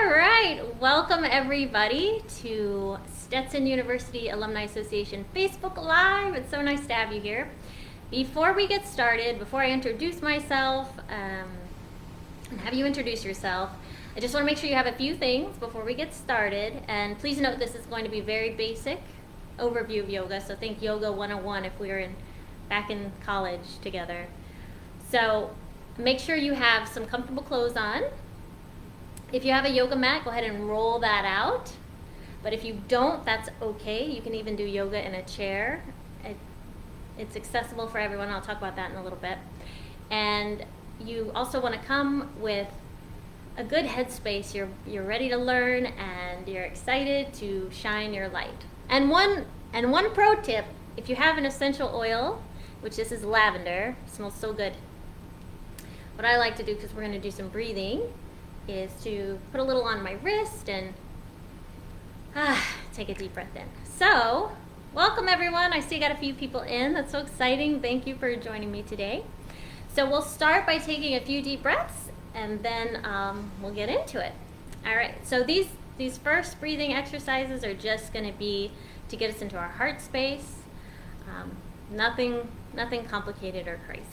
All right, welcome everybody to Stetson University Alumni Association Facebook Live. It's so nice to have you here. Before we get started, before I introduce myself and have you introduce yourself, I just want to make sure you have a few things before we get started. And please note this is going to be very basic overview of yoga, so think Yoga 101 if we were back in college together. So make sure you have some comfortable clothes on. If you have a yoga mat, go ahead and roll that out. But if you don't, that's okay. You can even do yoga in a chair. It's accessible for everyone. I'll talk about that in a little bit. And you also want to come with a good headspace. You're ready to learn and you're excited to shine your light. And one pro tip, if you have an essential oil, which this is lavender, it smells so good. What I like to do, because we're going to do some breathing, is to put a little on my wrist and take a deep breath in. So, welcome everyone. I see I got a few people in. That's so exciting. Thank you for joining me today. So we'll start by taking a few deep breaths and then we'll get into it. All right, so these first breathing exercises are just going to be to get us into our heart space. Nothing complicated or crazy.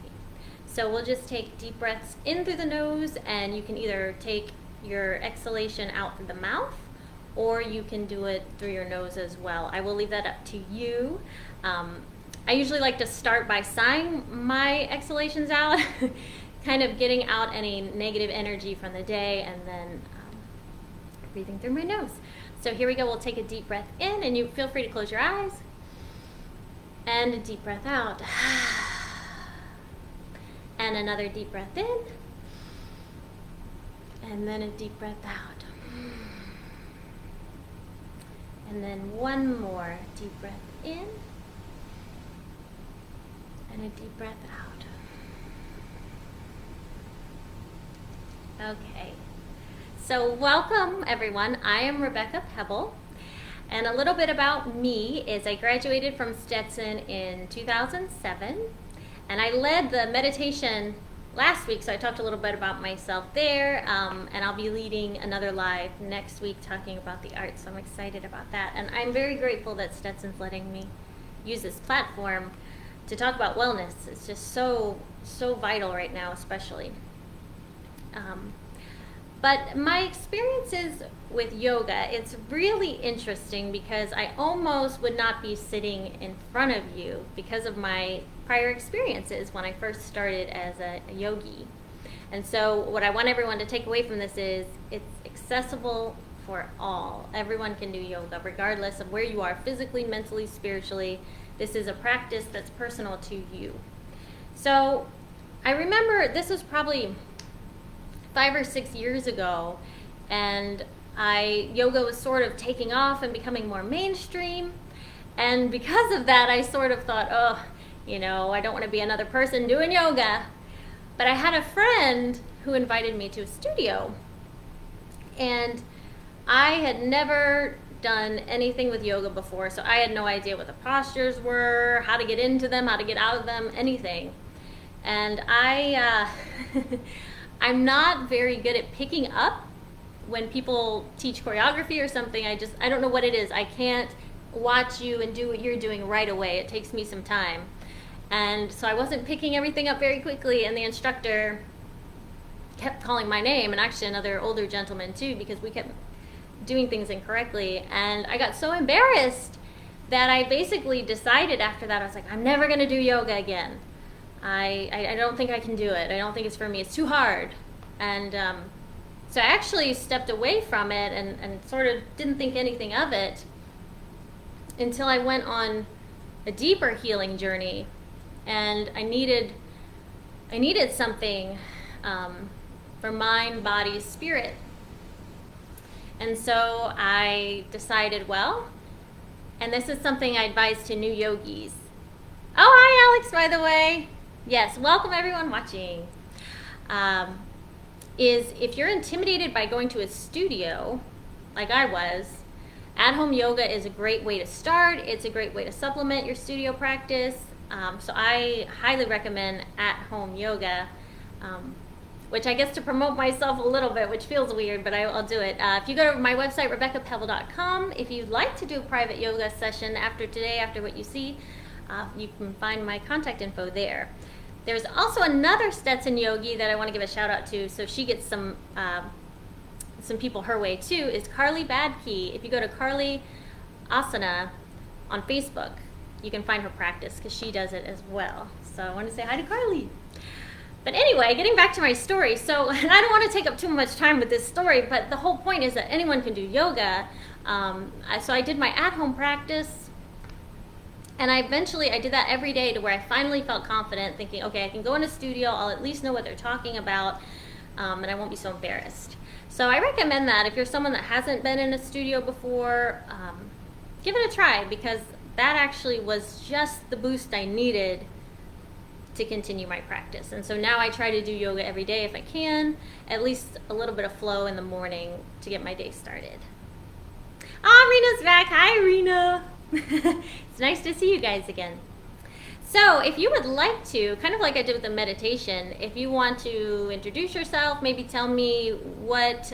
So we'll just take deep breaths in through the nose, and you can either take your exhalation out through the mouth, or you can do it through your nose as well. I will leave that up to you. I usually like to start by sighing my exhalations out, kind of getting out any negative energy from the day, and then breathing through my nose. So here we go. We'll take a deep breath in, and you feel free to close your eyes. And a deep breath out. And another deep breath in, and then a deep breath out. And then one more deep breath in, and a deep breath out. Okay, so welcome everyone. I am Rebecca Pebble, and a little bit about me is I graduated from Stetson in 2007. And I led the meditation last week, so I talked a little bit about myself there, and I'll be leading another live next week talking about the arts, so I'm excited about that. And I'm very grateful that Stetson's letting me use this platform to talk about wellness. It's just so vital right now, especially. But my experiences with yoga, it's really interesting because I almost would not be sitting in front of you because of my prior experiences when I first started as a yogi. And so what I want everyone to take away from this is it's accessible for all. Everyone can do yoga regardless of where you are physically, mentally, spiritually. This is a practice that's personal to you. So I remember this was probably 5 or 6 years ago, and yoga was sort of taking off and becoming more mainstream. And because of that, I sort of thought, I don't want to be another person doing yoga. But I had a friend who invited me to a studio, and I had never done anything with yoga before, so I had no idea what the postures were, how to get into them, how to get out of them, anything. And I'm not very good at picking up when people teach choreography or something. I don't know what it is. I can't watch you and do what you're doing right away. It takes me some time. And so I wasn't picking everything up very quickly, and the instructor kept calling my name, and actually another older gentleman too, because we kept doing things incorrectly. And I got so embarrassed that I basically decided after that, I was like, I'm never going to do yoga again. I don't think I can do it. I don't think it's for me. It's too hard. And so I actually stepped away from it and sort of didn't think anything of it until I went on a deeper healing journey. And I needed something for mind, body, spirit. And so I decided, and this is something I advise to new yogis. Oh, hi Alex, by the way. Yes, welcome everyone watching. Is if you're intimidated by going to a studio, like I was, at-home yoga is a great way to start. It's a great way to supplement your studio practice. So I highly recommend at-home yoga. which I guess to promote myself a little bit, which feels weird, but I'll do it. If you go to my website, RebeccaPebble.com, if you'd like to do a private yoga session after today, after what you see, you can find my contact info there. There's also another Stetson yogi that I want to give a shout out to, so she gets some people her way too, is Carly Badkey. If you go to Carly Asana on Facebook, you can find her practice because she does it as well. So I want to say hi to Carly. But anyway, getting back to my story. So I don't want to take up too much time with this story, but the whole point is that anyone can do yoga. So I did my at-home practice, and I did that every day to where I finally felt confident, thinking, okay, I can go in a studio, I'll at least know what they're talking about, and I won't be so embarrassed. So I recommend that if you're someone that hasn't been in a studio before, give it a try, because that actually was just the boost I needed to continue my practice. And so now I try to do yoga every day if I can, at least a little bit of flow in the morning to get my day started. Rena's back. Hi, Rena. It's nice to see you guys again. So if you would like to, kind of like I did with the meditation, if you want to introduce yourself, maybe tell me what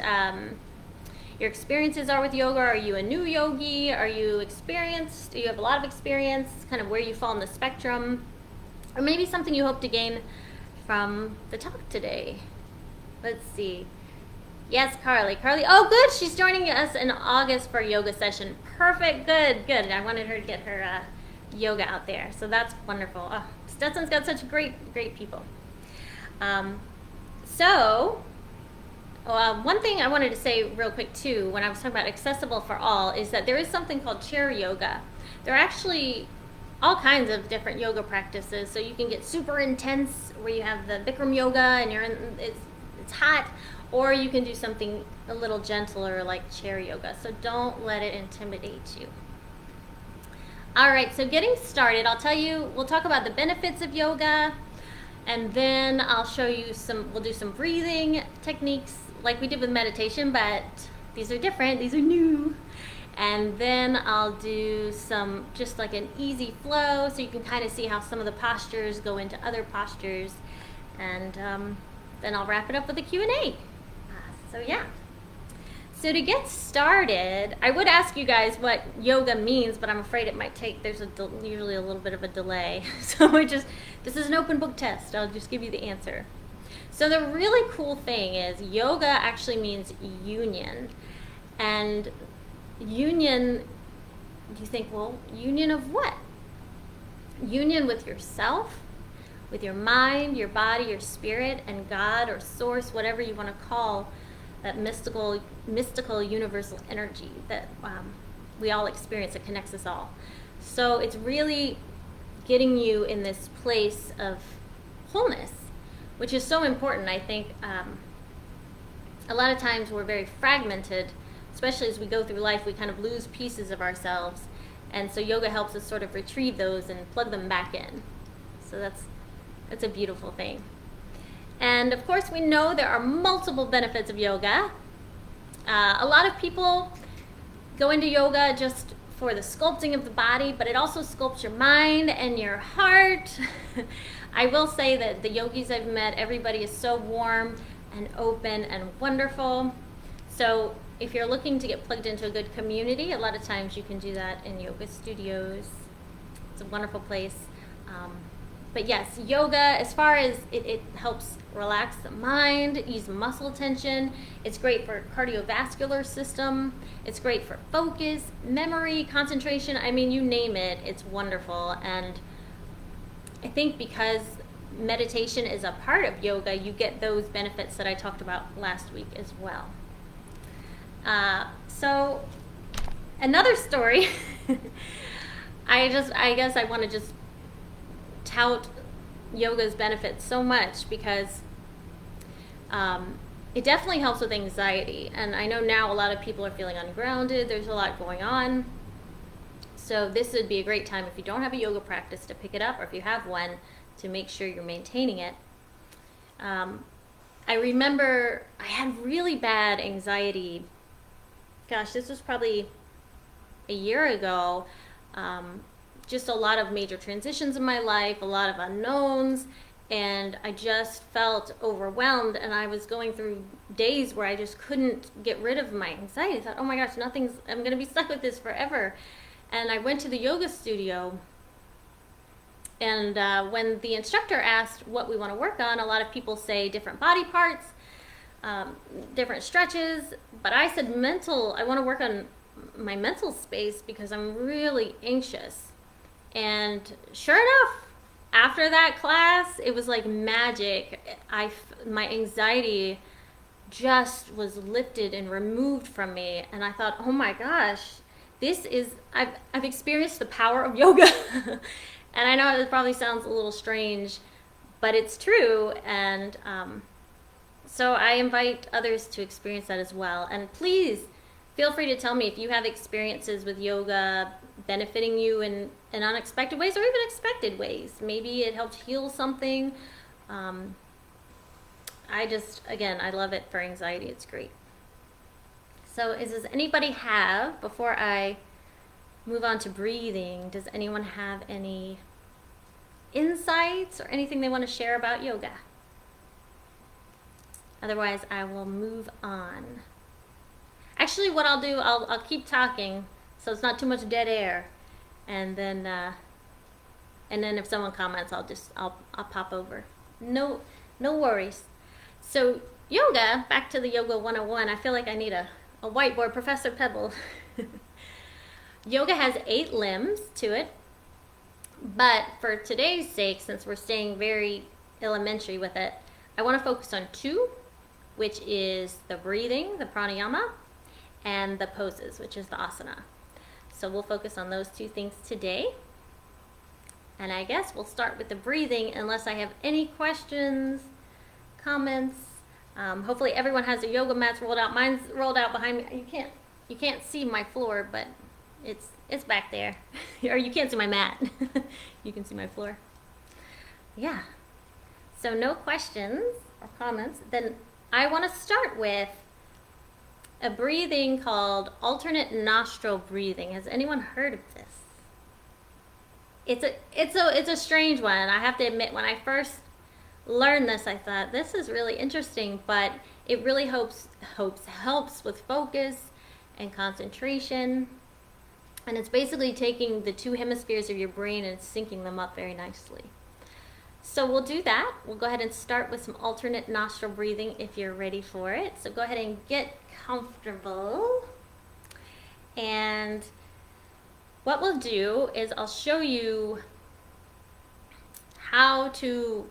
your experiences are with yoga. Are you a new yogi? Are you experienced? Do you have a lot of experience? Kind of where you fall in the spectrum? Or maybe something you hope to gain from the talk today. Let's see. Yes, Carly. Oh, good. She's joining us in August for a yoga session. Perfect. Good. I wanted her to get her yoga out there. So that's wonderful. Oh, Stetson's got such great people. One thing I wanted to say real quick too, when I was talking about accessible for all, is that there is something called chair yoga. There are actually all kinds of different yoga practices. So you can get super intense, where you have the Bikram yoga and it's hot, or you can do something a little gentler like chair yoga. So don't let it intimidate you. All right, so getting started, we'll talk about the benefits of yoga, and then I'll show you we'll do some breathing techniques like we did with meditation, but these are different, these are new. And then I'll do just like an easy flow, so you can kind of see how some of the postures go into other postures. And then I'll wrap it up with a Q&A. So yeah. So to get started, I would ask you guys what yoga means, but I'm afraid it might take, there's usually a little bit of a delay. So this is an open book test. I'll just give you the answer. So the really cool thing is yoga actually means union. And union, you think, well, union of what? Union with yourself, with your mind, your body, your spirit, and God or source, whatever you want to call that mystical universal energy that we all experience, that connects us all. So it's really getting you in this place of wholeness, which is so important. I think a lot of times we're very fragmented, especially as we go through life. We kind of lose pieces of ourselves, and so yoga helps us sort of retrieve those and plug them back in. So that's a beautiful thing. And of course, we know there are multiple benefits of yoga. A lot of people go into yoga just for the sculpting of the body, but it also sculpts your mind and your heart. I will say that the yogis I've met, everybody is so warm and open and wonderful. So if you're looking to get plugged into a good community, a lot of times you can do that in yoga studios. It's a wonderful place. But yes, yoga, as far as it helps relax the mind, ease muscle tension. It's great for cardiovascular system. It's great for focus, memory, concentration. I mean, you name it, it's wonderful. And I think because meditation is a part of yoga, you get those benefits that I talked about last week as well. So another story, I guess I want to just tout yoga's benefits so much because it definitely helps with anxiety. And I know now a lot of people are feeling ungrounded. There's a lot going on. So this would be a great time, if you don't have a yoga practice, to pick it up, or if you have one, to make sure you're maintaining it. I remember I had really bad anxiety. Gosh, this was probably a year ago. Just a lot of major transitions in my life, a lot of unknowns, and I just felt overwhelmed, and I was going through days where I just couldn't get rid of my anxiety. I thought, oh my gosh, I'm going to be stuck with this forever. And I went to the yoga studio, and when the instructor asked what we want to work on, a lot of people say different body parts, different stretches, but I said I want to work on my mental space because I'm really anxious. And sure enough, after that class, it was like magic. My anxiety just was lifted and removed from me, and I thought, oh my gosh, I've experienced the power of yoga. And I know it probably sounds a little strange, but it's true. And so I invite others to experience that as well. And please feel free to tell me if you have experiences with yoga benefiting you in unexpected ways or even expected ways. Maybe it helped heal something. I love it for anxiety. It's great. So does anybody have, before I move on to breathing, does anyone have any insights or anything they want to share about yoga? Otherwise, I will move on. Actually, what I'll do, I'll keep talking so it's not too much dead air, and then if someone comments, I'll pop over. No worries. So yoga, back to the Yoga 101. I feel like I need a whiteboard, Professor Pebble. Yoga has 8 limbs to it, but for today's sake, since we're staying very elementary with it, I want to focus on 2, which is the breathing, the pranayama, and the poses, which is the asana. So we'll focus on those 2 things today. And I guess we'll start with the breathing unless I have any questions, comments. Hopefully everyone has their yoga mats rolled out. Mine's rolled out behind me. You can't see my floor, but it's back there. Or you can't see my mat. You can see my floor. Yeah. So no questions or comments. Then I want to start with a breathing called alternate nostril breathing. Has anyone heard of this? It's a strange one. I have to admit, when I first learned this, I thought this is really interesting, but it really helps with focus and concentration. And it's basically taking the 2 hemispheres of your brain and syncing them up very nicely. So we'll do that. We'll go ahead and start with some alternate nostril breathing if you're ready for it. So go ahead and get comfortable. And what we'll do is I'll show you how to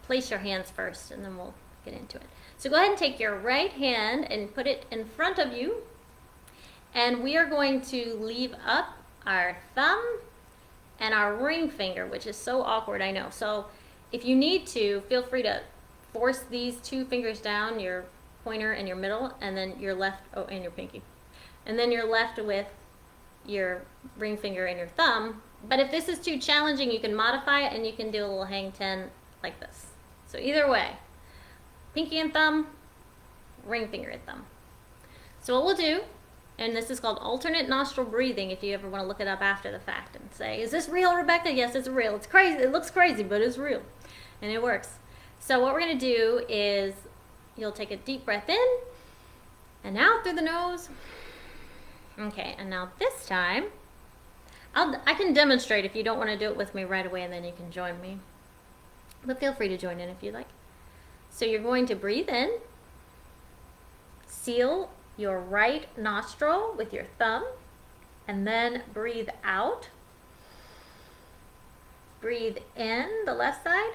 place your hands first, and then we'll get into it. So go ahead and take your right hand and put it in front of you. And we are going to leave up our thumb and our ring finger, which is so awkward, I know. So if you need to, feel free to force these 2 fingers down, your pointer and your middle, and then your left, and your pinky. And then you're left with your ring finger and your thumb. But if this is too challenging, you can modify it and you can do a little hang 10 like this. So either way, pinky and thumb, ring finger and thumb. So what we'll do, and this is called alternate nostril breathing, if you ever want to look it up after the fact and say, is this real, Rebecca? Yes, it's real. It's crazy. It looks crazy, but it's real. And it works. So what we're going to do is you'll take a deep breath in and out through the nose. Okay, and now this time, I can demonstrate if you don't want to do it with me right away, and then you can join me. But feel free to join in if you like. So you're going to breathe in, seal your right nostril with your thumb, and then breathe out. Breathe in the left side,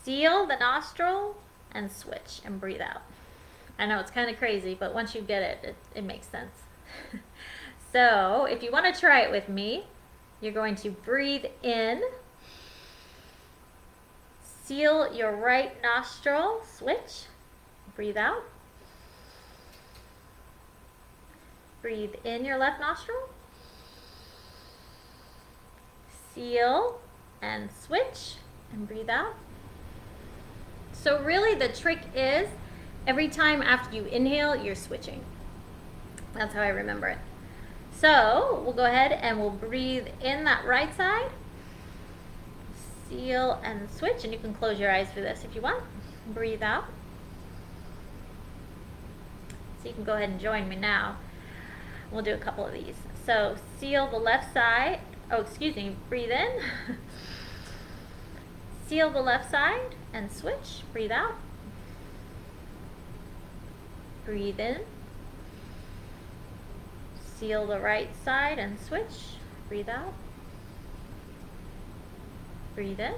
seal the nostril, and switch and breathe out. I know it's kind of crazy, but once you get it, it makes sense. So if you want to try it with me, you're going to breathe in, seal your right nostril, switch, breathe out. Breathe in your left nostril, seal and switch, and breathe out. So really the trick is every time after you inhale, you're switching. That's how I remember it. So we'll go ahead and we'll breathe in that right side, seal and switch, and you can close your eyes for this if you want. Breathe out. So you can go ahead and join me now. We'll do a couple of these. So seal the left side. Oh, excuse me. Breathe in. Seal the left side and switch. Breathe out. Breathe in. Seal the right side and switch. Breathe out. Breathe in.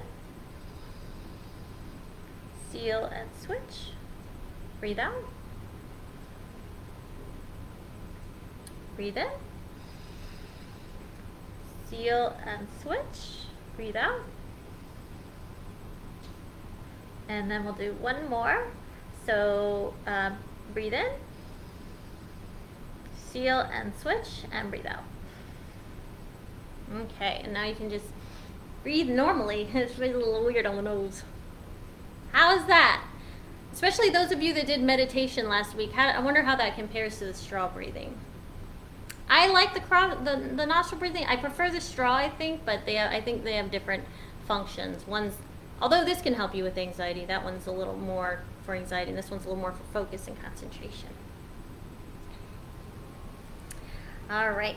Seal and switch. Breathe out. Breathe in. Seal and switch. Breathe out. And then we'll do one more. So breathe in. Seal and switch and breathe out. Okay, and now you can just breathe normally. It's really a little weird on the nose. How is that? Especially those of you that did meditation last week. I wonder how that compares to the straw breathing. I like the nostril breathing. I prefer the straw, I think, but I think they have different functions. Although this can help you with anxiety, that one's a little more for anxiety, and this one's a little more for focus and concentration. All right.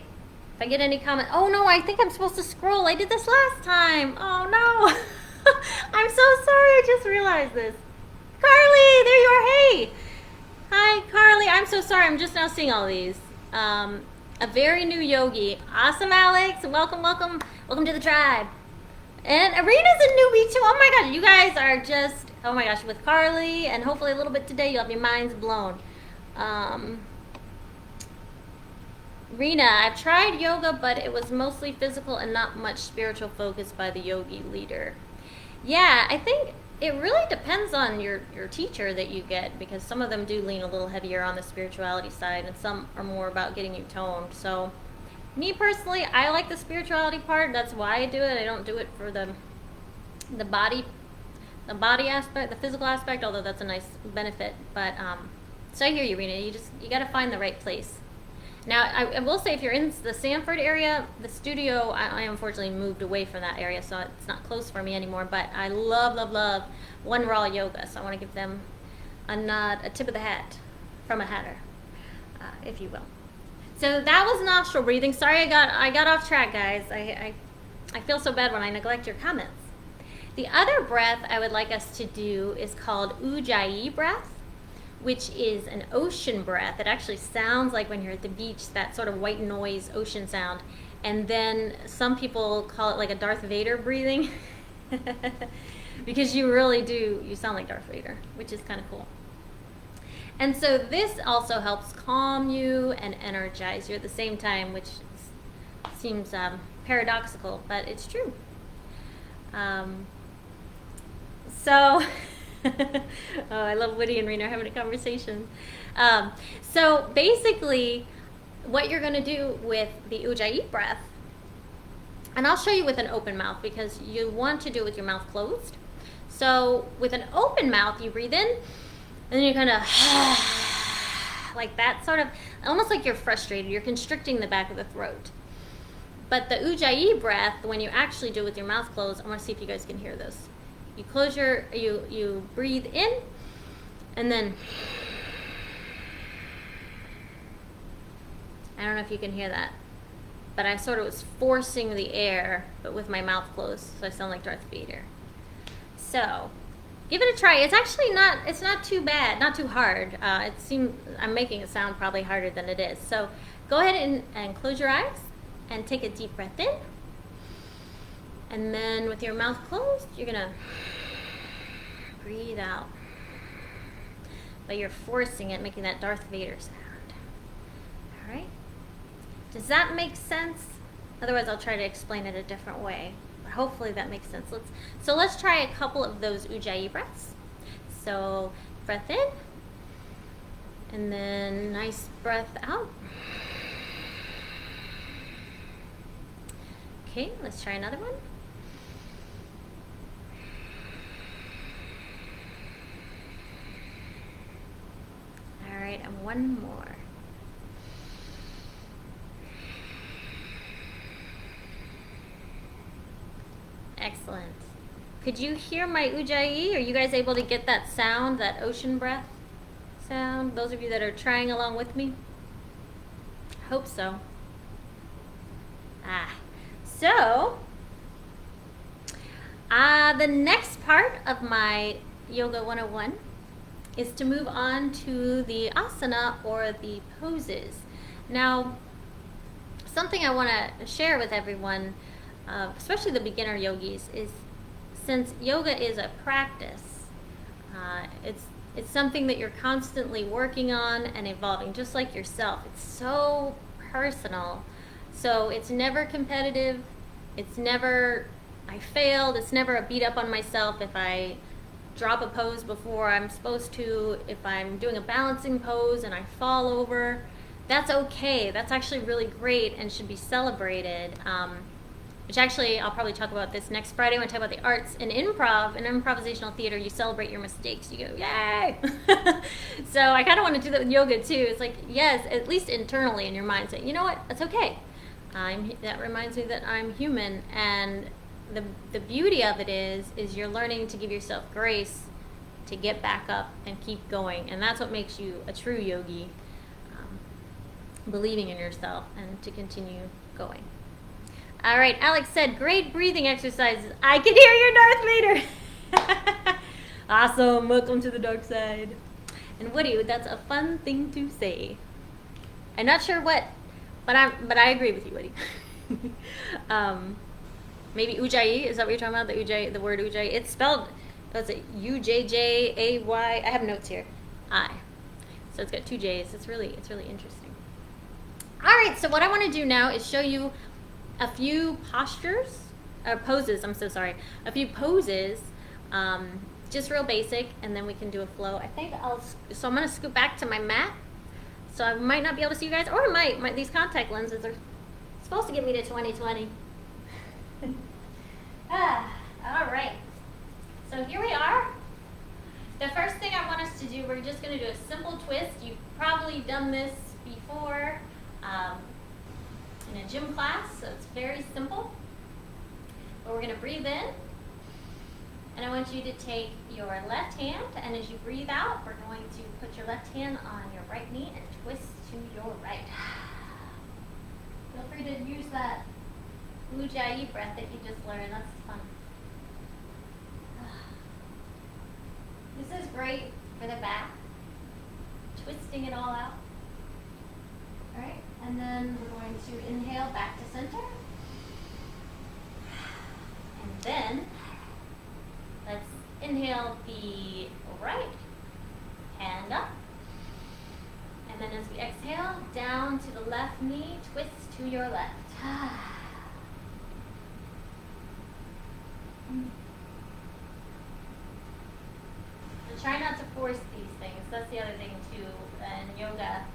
If I get any comment, oh no, I think I'm supposed to scroll. I did this last time. Oh no. I'm so sorry. I just realized this. Carly, there you are. Hey. Hi, Carly. I'm so sorry. I'm just now seeing all these. A very new yogi. Awesome, Alex. Welcome, welcome. Welcome to the tribe. And Arena's a newbie too. Oh my God. You guys are just, oh my gosh, with Carly, and hopefully a little bit today, you'll have your minds blown. Rena, I've tried yoga, but it was mostly physical and not much spiritual focus by the yogi leader. Yeah, I think it really depends on your teacher that you get, because some of them do lean a little heavier on the spirituality side, and some are more about getting you toned. So me personally, I like the spirituality part. That's why I do it. I don't do it for the body aspect, the physical aspect, although that's a nice benefit. But so I hear you, Rena. You got to find the right place. Now, I will say, if you're in the Sanford area, the studio, I unfortunately moved away from that area, so it's not close for me anymore, but I love, love, love One Raw Yoga, so I want to give them a nod, a tip of the hat from a hatter, if you will. So that was nostril breathing. Sorry I got off track, guys. I feel so bad when I neglect your comments. The other breath I would like us to do is called Ujjayi breath, which is an ocean breath. It actually sounds like when you're at the beach, that sort of white noise ocean sound. And then some people call it like a Darth Vader breathing because you really do, you sound like Darth Vader, which is kind of cool. And so this also helps calm you and energize you at the same time, which seems paradoxical, but it's true. Oh, I love Woody and Rena having a conversation. So basically, what you're going to do with the Ujjayi breath, and I'll show you with an open mouth because you want to do it with your mouth closed. So with an open mouth, you breathe in, and then you kind of like that, sort of almost like you're frustrated. You're constricting the back of the throat. But the Ujjayi breath, when you actually do it with your mouth closed, I want to see if you guys can hear this. You close you breathe in, and then, I don't know if you can hear that, but I sort of was forcing the air, but with my mouth closed, so I sound like Darth Vader. So, give it a try. It's actually it's not too bad, not too hard. I'm making it sound probably harder than it is. So, go ahead and close your eyes, and take a deep breath in. And then with your mouth closed, you're going to breathe out. But you're forcing it, making that Darth Vader sound. All right? Does that make sense? Otherwise, I'll try to explain it a different way. But hopefully that makes sense. Let's try a couple of those Ujjayi breaths. So breath in. And then nice breath out. Okay, let's try another one. All right, and one more. Excellent. Could you hear my ujjayi? Are you guys able to get that sound, that ocean breath sound? Those of you that are trying along with me? Hope so. So the next part of my Yoga 101 is to move on to the asana, or the poses. Now, something I want to share with everyone, especially the beginner yogis, is since yoga is a practice, it's something that you're constantly working on and evolving, just like yourself. It's so personal. So it's never competitive. It's never, I failed. It's never a beat up on myself if I drop a pose before I'm supposed to. If I'm doing a balancing pose and I fall over, that's okay. That's actually really great and should be celebrated. Which actually, I'll probably talk about this next Friday when I talk about the arts and improv. In improvisational theater, you celebrate your mistakes. You go, yay! So I kind of want to do that with yoga too. It's like, yes, at least internally in your mind, say, you know what, that's okay. That reminds me that I'm human, and the beauty of it is you're learning to give yourself grace to get back up and keep going, and that's what makes you a true yogi, believing in yourself and to continue going. All right, Alex said, great breathing exercises. I can hear your Darth Vader. Awesome, welcome to the dark side. And Woody, that's a fun thing to say. I'm not sure what, but I agree with you, Woody. Maybe ujjayi, is that what you're talking about? The ujjayi, the word ujjayi. It's spelled, what's it, Ujjay. I have notes here. I. So it's got two J's. It's really interesting. All right, so what I want to do now is show you a few poses, I'm so sorry. A few poses, just real basic, and then we can do a flow. I think so I'm gonna scoot back to my mat. So I might not be able to see you guys, or I might these contact lenses are supposed to get me to 20/20. All right. So here we are. The first thing I want us to do, we're just gonna do a simple twist. You've probably done this before in a gym class, so it's very simple. But we're gonna breathe in, and I want you to take your left hand, and as you breathe out, we're going to put your left hand on your right knee and twist to your right. Feel free to use that ujjayi breath that you just learned. That's fun. This is great for the back, twisting it all out. All right, and then we're going to inhale back to center. And then let's inhale the right hand up. And then as we exhale, down to the left knee, twist to your left. So try not to force these things. That's the other thing too. In yoga,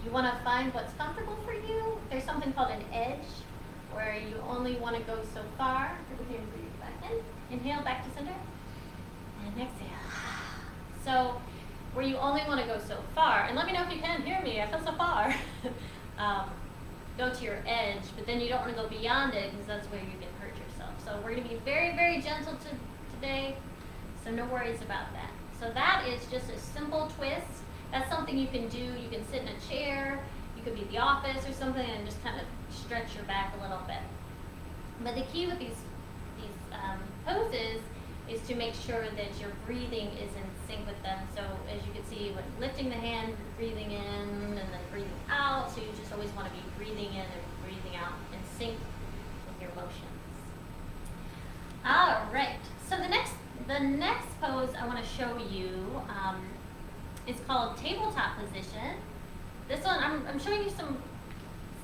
you want to find what's comfortable for you. There's something called an edge, where you only want to go so far. Breathe back in. Inhale back to center. And exhale. So where you only want to go so far, and let me know if you can hear me, I feel so far. Go to your edge, but then you don't want to go beyond it, because that's where you can hurt yourself. So we're going to be very, very gentle today, so no worries about that. So that is just a simple twist. That's something you can do. You can sit in a chair, you could be at the office or something, and just kind of stretch your back a little bit. But the key with these poses is to make sure that your breathing is in sync with them. So as you can see, when lifting the hand, breathing in and then breathing out. So you just always want to be breathing in and breathing out in sync with your motions. All right. So the next pose I want to show you is called tabletop position. This one, I'm showing you some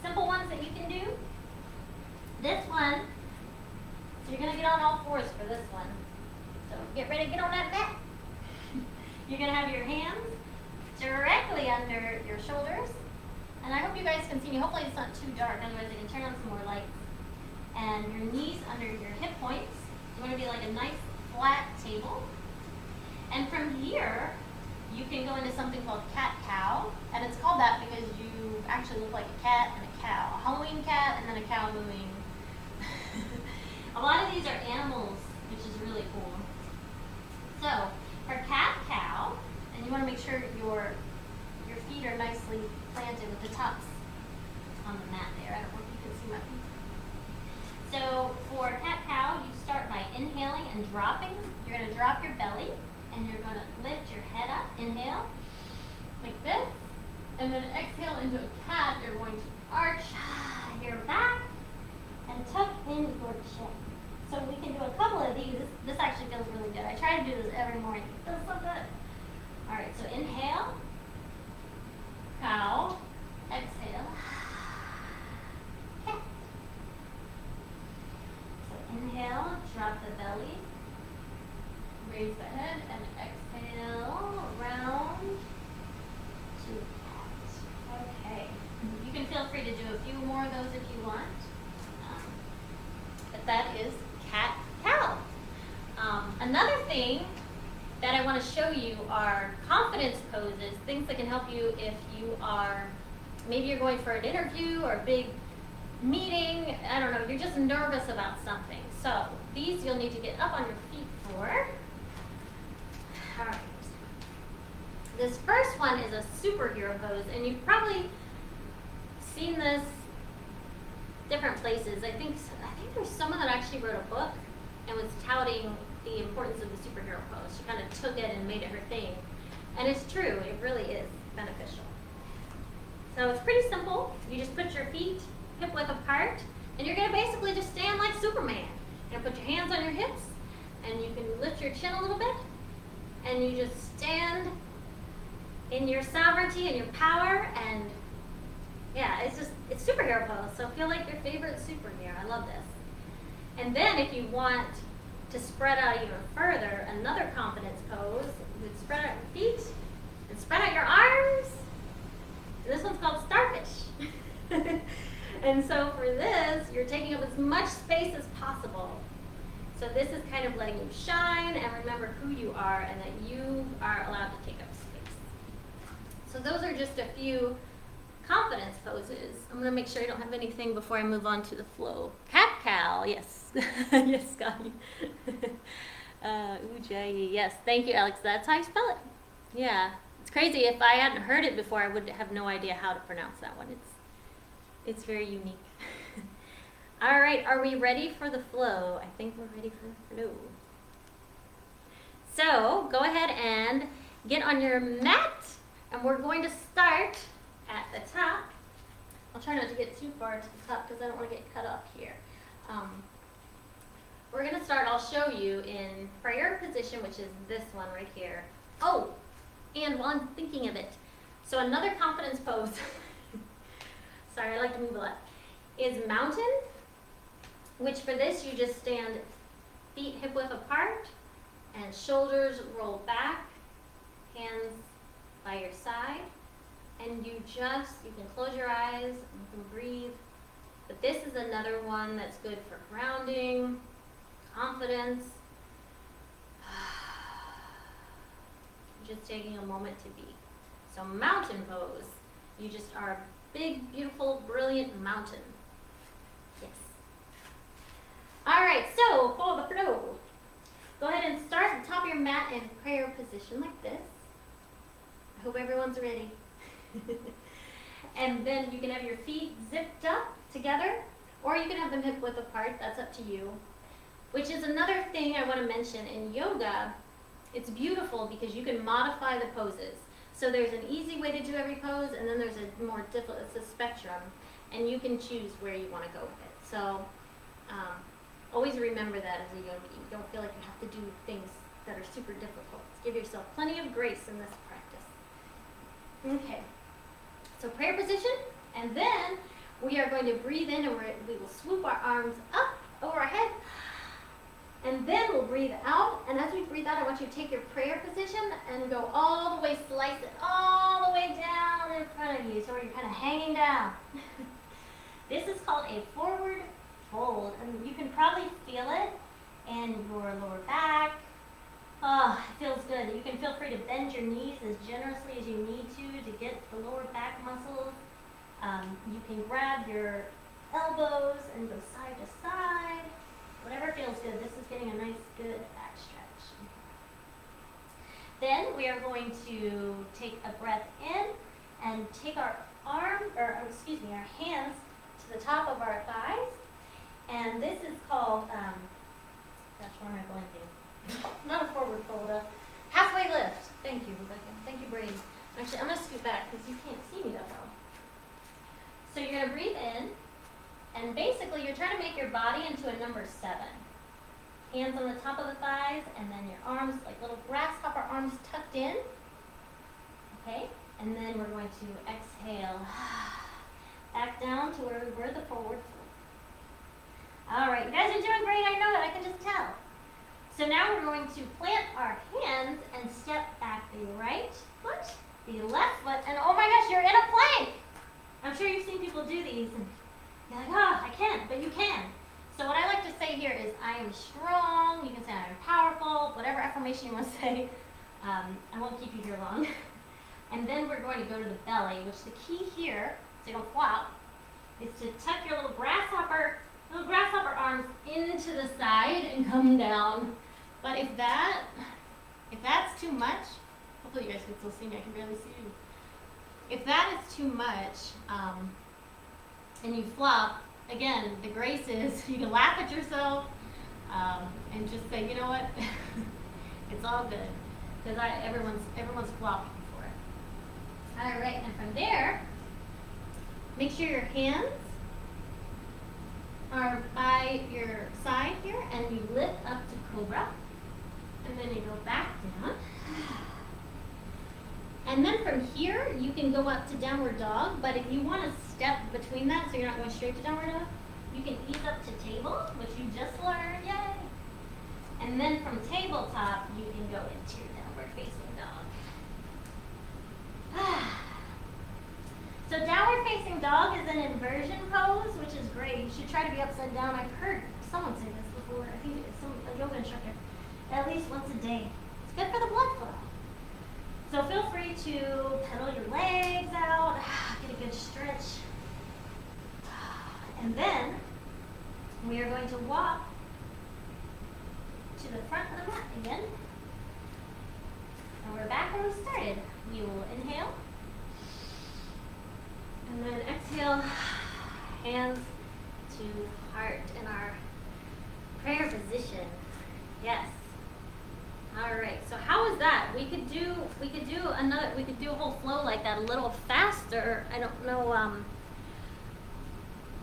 simple ones that you can do. This one, so you're going to get on all fours for this one. So get ready to get on that mat. You're going to have your hands directly under your shoulders. And I hope you guys can see me. Hopefully it's not too dark, otherwise I can turn on some more lights. And your knees under your hip points. You want to be like a nice flat table. And from here, you can go into something called cat-cow. And it's called that because you actually look like a cat and a cow. A Halloween cat and then a cow moving. A lot of these are animals, which is really cool. and dropping. You're going to drop your belly, and you're going to lift your head up. Inhale, like this. And then exhale into a cat. You're going to arch your back and tuck in your chin. So we can do a couple of these. This actually feels really good. I try to do this every morning. It feels so good. All right, so inhale, cow, exhale, cat. So inhale, drop the belly, raise the head, and exhale, round to cat. Okay. You can feel free to do a few more of those if you want. But that is cat cow. Another thing that I want to show you are confidence poses, things that can help you if you are, maybe you're going for an interview or a big meeting, I don't know, you're just nervous about something. So these you'll need to get up on your feet for. All right. This first one is a superhero pose, and you've probably seen this different places. I think there's someone that actually wrote a book and was touting the importance of the superhero pose. She kind of took it and made it her thing. And it's true, it really is beneficial. So it's pretty simple. You just put your feet hip width apart, and you're gonna basically just stand like Superman. You're gonna put your hands on your hips, and you can lift your chin a little bit, and you just stand in your sovereignty and your power, and yeah, it's superhero pose, so feel like your favorite superhero. I love this. And then if you want to spread out even further, another confidence pose, you would spread out your feet and spread out your arms. And this one's called starfish. And so for this, you're taking up as much space as possible. So this is kind of letting you shine and remember who you are and that you are allowed to take up space. So those are just a few confidence poses. I'm going to make sure I don't have anything before I move on to the flow. Cat-cow, yes. Yes, Scotty. Ujjayi, yes. Thank you, Alex. That's how you spell it. Yeah. It's crazy. If I hadn't heard it before, I would have no idea how to pronounce that one. It's very unique. All right, are we ready for the flow? I think we're ready for the flow. So go ahead and get on your mat, and we're going to start at the top. I'll try not to get too far to the top because I don't want to get cut off here. We're going to start, I'll show you in prayer position, which is this one right here. Oh, and while I'm thinking of it, so another confidence pose, sorry, I like to move a lot, is mountain, which for this you just stand feet hip width apart and shoulders roll back, hands by your side. And you can close your eyes, and you can breathe. But this is another one that's good for grounding, confidence. Just taking a moment to be. So mountain pose. You just are a big, beautiful, brilliant mountain. Yes. All right, so follow the flow. Go ahead and start at the top of your mat in prayer position like this. I hope everyone's ready. And then you can have your feet zipped up together, or you can have them hip width apart. That's up to you. Which is another thing I want to mention. In yoga, it's beautiful because you can modify the poses. So there's an easy way to do every pose, and then there's a more difficult, it's a spectrum, and you can choose where you want to go with it. So always remember that as a yogi. You don't feel like you have to do things that are super difficult. Give yourself plenty of grace in this practice. Okay. So prayer position, and then we are going to breathe in, and we will swoop our arms up over our head, and then we'll breathe out. And as we breathe out, I want you to take your prayer position and go all the way, slice it all the way down in front of you, so you're kind of hanging down. This is called a forward fold, and you can probably feel it in your lower back. Oh, it feels good. You can feel free to bend your knees as generously as you need to get the lower back muscles. You can grab your elbows and go side to side. Whatever feels good. This is getting a nice, good back stretch. Then we are going to take a breath in and take our our hands to the top of our thighs. And this is called Gosh, why am I blanking? Not a forward fold, halfway lift. Thank you, Rebecca. Thank you, Brady. Actually, I'm going to scoot back because you can't see me that well. So you're going to breathe in, and basically you're trying to make your body into a number 7. Hands on the top of the thighs, and then your arms, like little grasshopper arms tucked in. Okay? And then we're going to exhale back down to where we were, the forward fold. All right, you guys are doing great. I know it. I can just tell. So now we're going to plant our hands and step back the right foot, the left foot, and oh my gosh, you're in a plank. I'm sure you've seen people do these, and you're like, oh, I can't, but you can. So what I like to say here is, I am strong. You can say I am powerful, whatever affirmation you want to say. I won't keep you here long. And then we're going to go to the belly, which the key here, so you don't flop, is to tuck your little grasshopper arms into the side and come down. But if that's too much, hopefully you guys can still see me. I can barely see you. If that is too much, and you flop, again, the grace is you can laugh at yourself and just say, you know what, it's all good, because everyone's flopped before it. All right, and from there, make sure your hands are by your side here, and you lift up to cobra, and then you go back down. And then from here, you can go up to downward dog, but if you want to step between that, so you're not going straight to downward dog, you can ease up to table, which you just learned, yay! And then from tabletop, you can go into your downward facing dog. So downward facing dog is an inversion pose, which is great. You should try to be upside down. I've heard someone say this before. I think it's a yoga instructor. At least once a day. It's good for the blood flow. So feel free to pedal your legs out, get a good stretch. And then we are going to walk to the front of the mat again. And we're back where we started. We will inhale. And then exhale, hands to heart in our prayer position. Yes. All right. So how was that? We could do a whole flow like that a little faster. I don't know.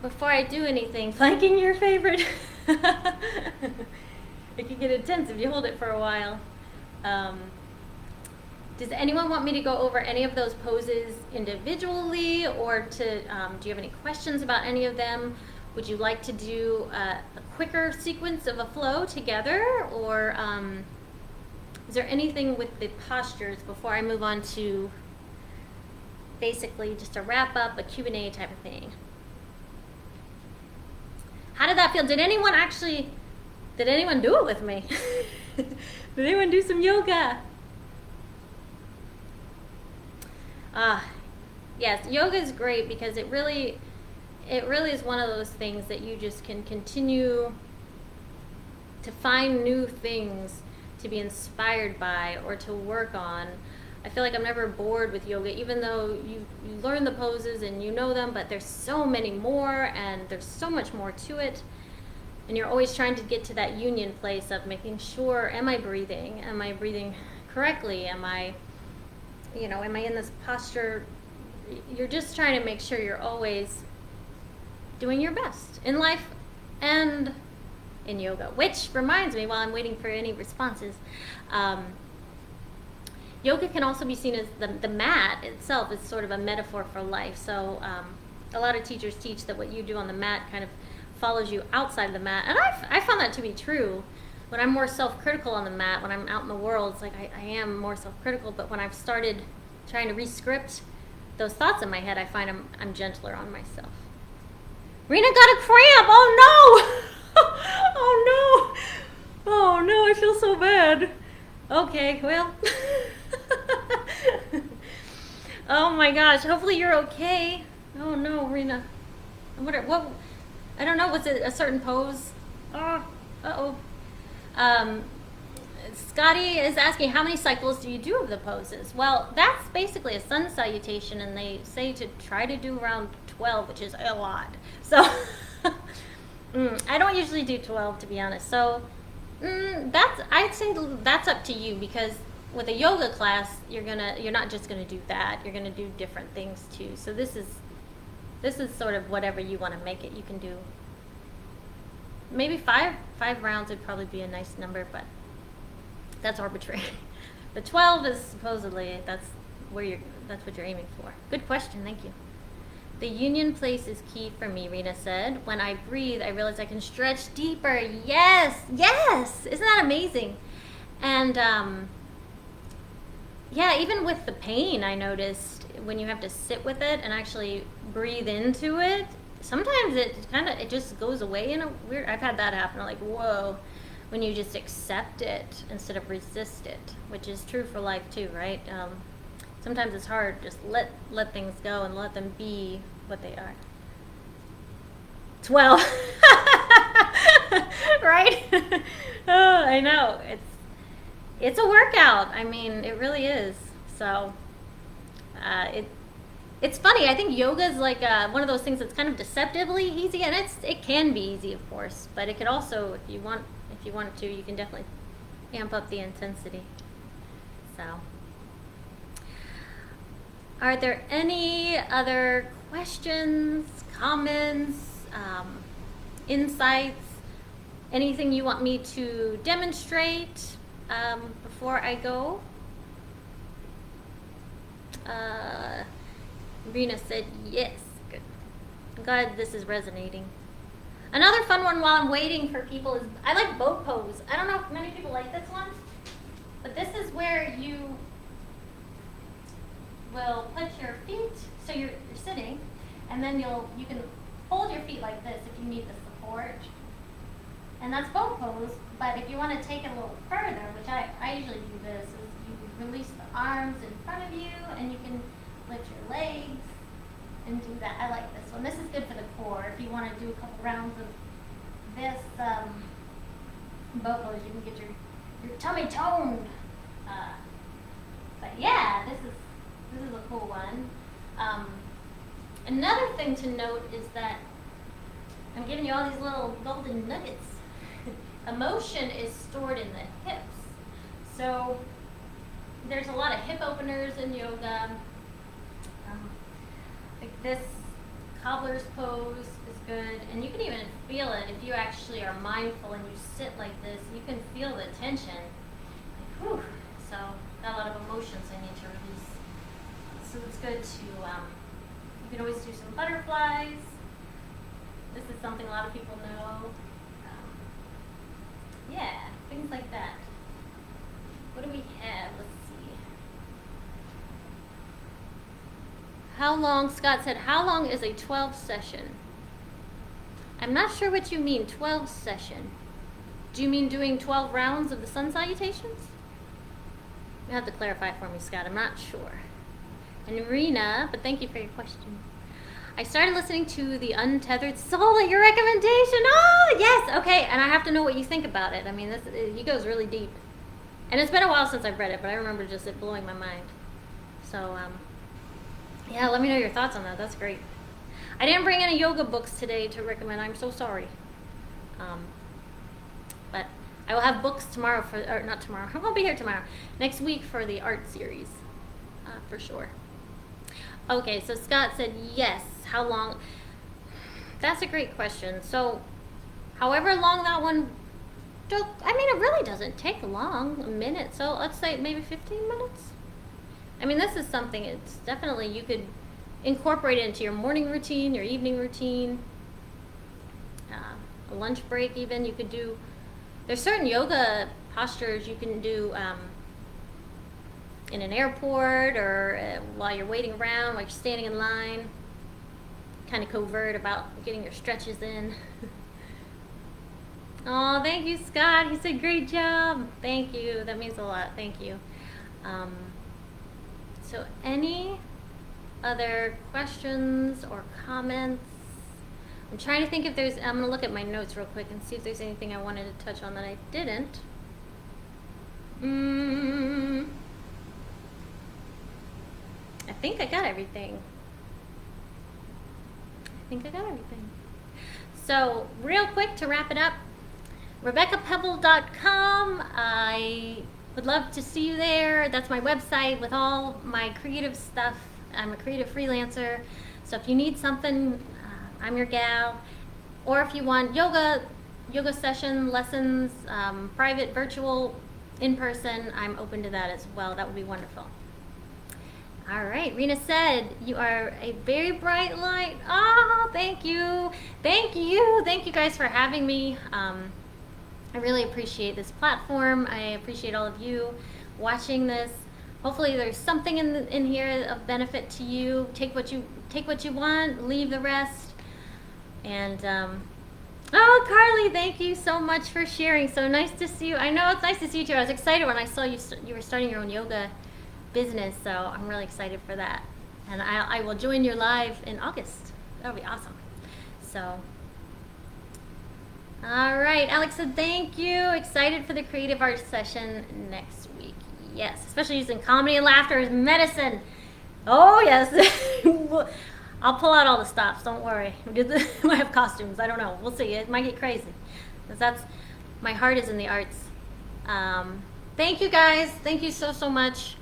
Before I do anything, planking your favorite. It can get intense if you hold it for a while. Does anyone want me to go over any of those poses individually, or do you have any questions about any of them? Would you like to do a quicker sequence of a flow together, or is there anything with the postures before I move on to basically just a wrap up, a Q&A type of thing? How did that feel? Did anyone do it with me? Did anyone do some yoga? Yes, yoga is great because it really is one of those things that you just can continue to find new things to be inspired by or to work on. I feel like I'm never bored with yoga, even though you learn the poses and you know them, but there's so many more and there's so much more to it. And you're always trying to get to that union place of making sure, am I breathing? Am I breathing correctly? Am I in this posture? You're just trying to make sure you're always doing your best in life and in yoga. Which reminds me, while I'm waiting for any responses, yoga can also be seen as the mat itself is sort of a metaphor for life. So a lot of teachers teach that what you do on the mat kind of follows you outside the mat. And I found that to be true. When I'm more self-critical on the mat, when I'm out in the world, it's like I am more self-critical. But when I've started trying to re-script those thoughts in my head, I find I'm gentler on myself. Rena got a cramp! Oh no! Oh no! Oh no, I feel so bad. Okay, well. Oh my gosh, hopefully you're okay. Oh no, Rena. I don't know, was it a certain pose? Uh-oh. Scotty is asking, how many cycles do you do of the poses? Well, that's basically a sun salutation, and they say to try to do around 12, which is a lot. So I don't usually do 12, to be honest. So I'd say that's up to you, because with a yoga class, you're not just gonna do that. You're gonna do different things too. So this is sort of whatever you want to make it. You can do maybe five rounds would probably be a nice number, but that's arbitrary. The 12 is supposedly that's what you're aiming for. Good question, thank you. The union place is key for me, Rena said. When I breathe, I realize I can stretch deeper. Yes, yes! Isn't that amazing? And yeah, even with the pain, I noticed when you have to sit with it and actually breathe into it, sometimes it just goes away in a weird. I've had that happen. I'm like, whoa, when you just accept it instead of resist it, which is true for life too, right? Sometimes it's hard. Just let things go and let them be what they are. 12. Right? Oh, I know. It's a workout. I mean, it really is. So it's funny. I think yoga is like one of those things that's kind of deceptively easy, and it can be easy, of course, but it could also, if you want to, you can definitely amp up the intensity. So, are there any other questions, comments, insights, anything you want me to demonstrate before I go? Rena said yes. Good. I'm glad this is resonating. Another fun one while I'm waiting for people is, I like boat pose. I don't know if many people like this one, but this is where you will put your feet, so you're sitting, and then you can hold your feet like this if you need the support. And that's boat pose, but if you want to take it a little further, which I usually do this, is you release the arms in front of you, and you can lift your legs and do that. I like this one. This is good for the core. If you want to do a couple rounds of this boat pose, you can get your tummy toned. But yeah, this is a cool one. Another thing to note is that I'm giving you all these little golden nuggets. Emotion is stored in the hips. So there's a lot of hip openers in yoga. Like this cobbler's pose is good, and you can even feel it if you actually are mindful and you sit like this. You can feel the tension. Like, whew. So got a lot of emotions I need to release. So it's good to, you can always do some butterflies. This is something a lot of people know. Yeah, things like that. What do we have? Let's see. How long, Scott said, how long is a 12 session? I'm not sure what you mean, 12 session. Do you mean doing 12 rounds of the sun salutations? You have to clarify for me, Scott. I'm not sure. And Rena, but thank you for your question. I started listening to The Untethered Soul at your recommendation. Oh, yes. Okay. And I have to know what you think about it. I mean, he goes really deep. And it's been a while since I've read it, but I remember just it blowing my mind. So, yeah, let me know your thoughts on that. That's great. I didn't bring any yoga books today to recommend. I'm so sorry. But I will have books tomorrow or not tomorrow. I won't be here tomorrow. Next week for the art series, for sure. Okay, so Scott said yes. How long? That's a great question. So, however long that one took, I mean, it really doesn't take long, a minute. So let's say maybe 15 minutes. I mean, this is something, it's definitely, you could incorporate it into your morning routine, your evening routine, a lunch break even. You could do, there's certain yoga postures you can do in an airport or while you're waiting around, while you're standing in line. Kind of covert about getting your stretches in. Oh, thank you, Scott. He said, great job. Thank you. That means a lot. Thank you. So any other questions or comments? I'm trying to think if there's, I'm going to look at my notes real quick and see if there's anything I wanted to touch on that I didn't. I think I got everything. So real quick to wrap it up, RebeccaPebble.com. I would love to see you there. That's my website with all my creative stuff. I'm a creative freelancer, so if you need something, I'm your gal. Or if you want yoga session, lessons, private, virtual, in person, I'm open to that as well. That would be wonderful. All right, Rena said, you are a very bright light. Oh, thank you. Thank you. Thank you guys for having me. I really appreciate this platform. I appreciate all of you watching this. Hopefully there's something in here of benefit to you. Take what you want, leave the rest. And oh, Carly, thank you so much for sharing. So nice to see you. I know it's nice to see you too. I was excited when I saw you were starting your own yoga business, so I'm really excited for that. And I will join you live in August. That'll be awesome. So, all right, Alex said thank you. Excited for the creative arts session next week. Yes, especially using comedy and laughter as medicine. Oh yes. I'll pull out all the stops. Don't worry. We might have costumes. I don't know. We'll see. It might get crazy. Because my heart is in the arts. Thank you guys. Thank you so much.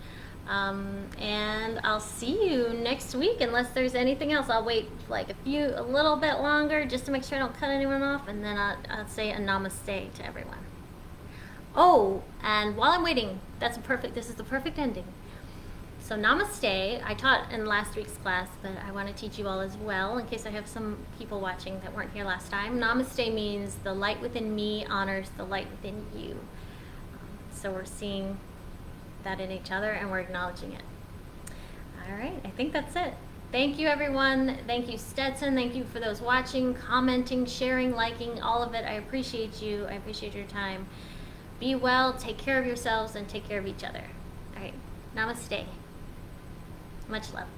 And I'll see you next week unless there's anything else. I'll wait like a little bit longer just to make sure I don't cut anyone off, and then I'll say a namaste to everyone. Oh, and while I'm waiting, this is the perfect ending. So namaste, I taught in last week's class, but I want to teach you all as well in case I have some people watching that weren't here last time. Namaste means the light within me honors the light within you. So we're seeing that in each other and we're acknowledging it. All right, I think that's it. Thank you everyone. Thank you Stetson. Thank you for those watching, commenting, sharing, liking, all of it. I appreciate you. I appreciate your time. Be well, take care of yourselves, and take care of each other. All right, namaste. Much love.